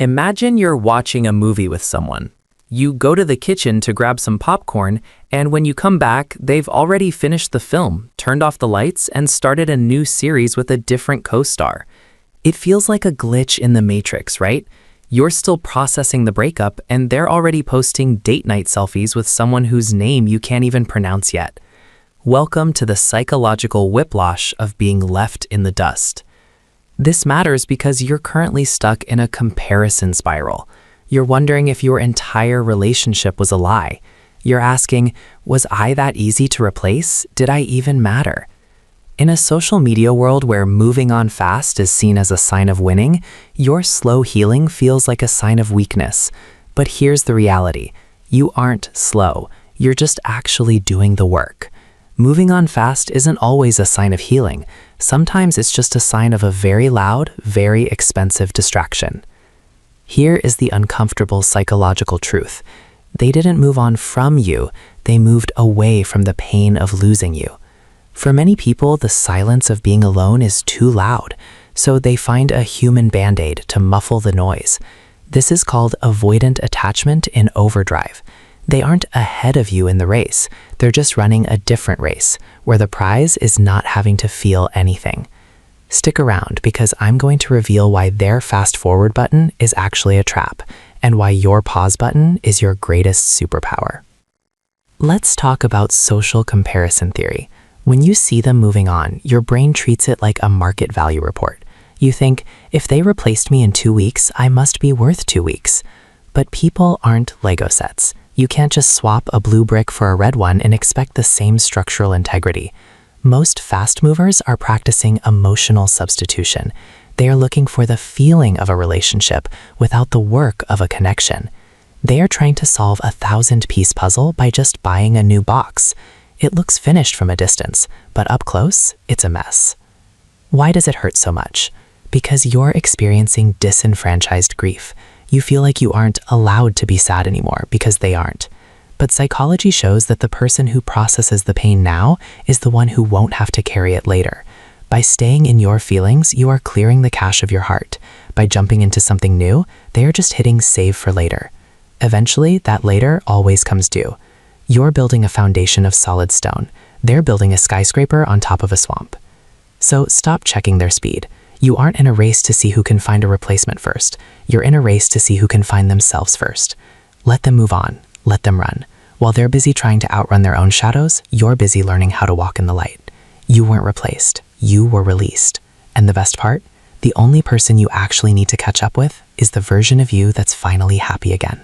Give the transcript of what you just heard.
Imagine you're watching a movie with someone. You go to the kitchen to grab some popcorn, and when you come back, they've already finished the film, turned off the lights, and started a new series with a different co-star. It feels like a glitch in the Matrix, right? You're still processing the breakup, and they're already posting date night selfies with someone whose name you can't even pronounce yet. Welcome to the psychological whiplash of being left in the dust. This matters because you're currently stuck in a comparison spiral. You're wondering if your entire relationship was a lie. You're asking, was I that easy to replace? Did I even matter? In a social media world where moving on fast is seen as a sign of winning, your slow healing feels like a sign of weakness. But here's the reality. You aren't slow. You're just actually doing the work. Moving on fast isn't always a sign of healing. Sometimes it's just a sign of a very loud, very expensive distraction. Here is the uncomfortable psychological truth. They didn't move on from you, they moved away from the pain of losing you. For many people, the silence of being alone is too loud, so they find a human band-aid to muffle the noise. This is called avoidant attachment in overdrive. They aren't ahead of you in the race, they're just running a different race, where the prize is not having to feel anything. Stick around because I'm going to reveal why their fast forward button is actually a trap, and why your pause button is your greatest superpower. Let's talk about social comparison theory. When you see them moving on, your brain treats it like a market value report. You think, if they replaced me in 2 weeks, I must be worth 2 weeks. But people aren't Lego sets. You can't just swap a blue brick for a red one and expect the same structural integrity. Most fast movers are practicing emotional substitution. They are looking for the feeling of a relationship without the work of a connection. They are trying to solve a 1,000-piece puzzle by just buying a new box. It looks finished from a distance, but up close, it's a mess. Why does it hurt so much? Because you're experiencing disenfranchised grief. You feel like you aren't allowed to be sad anymore because they aren't. But psychology shows that the person who processes the pain now is the one who won't have to carry it later. By staying in your feelings, you are clearing the cache of your heart. By jumping into something new, they are just hitting save for later. Eventually, that later always comes due. You're building a foundation of solid stone. They're building a skyscraper on top of a swamp. So stop checking their speed. You aren't in a race to see who can find a replacement first. You're in a race to see who can find themselves first. Let them move on. Let them run. While they're busy trying to outrun their own shadows, you're busy learning how to walk in the light. You weren't replaced. You were released. And the best part? The only person you actually need to catch up with is the version of you that's finally happy again.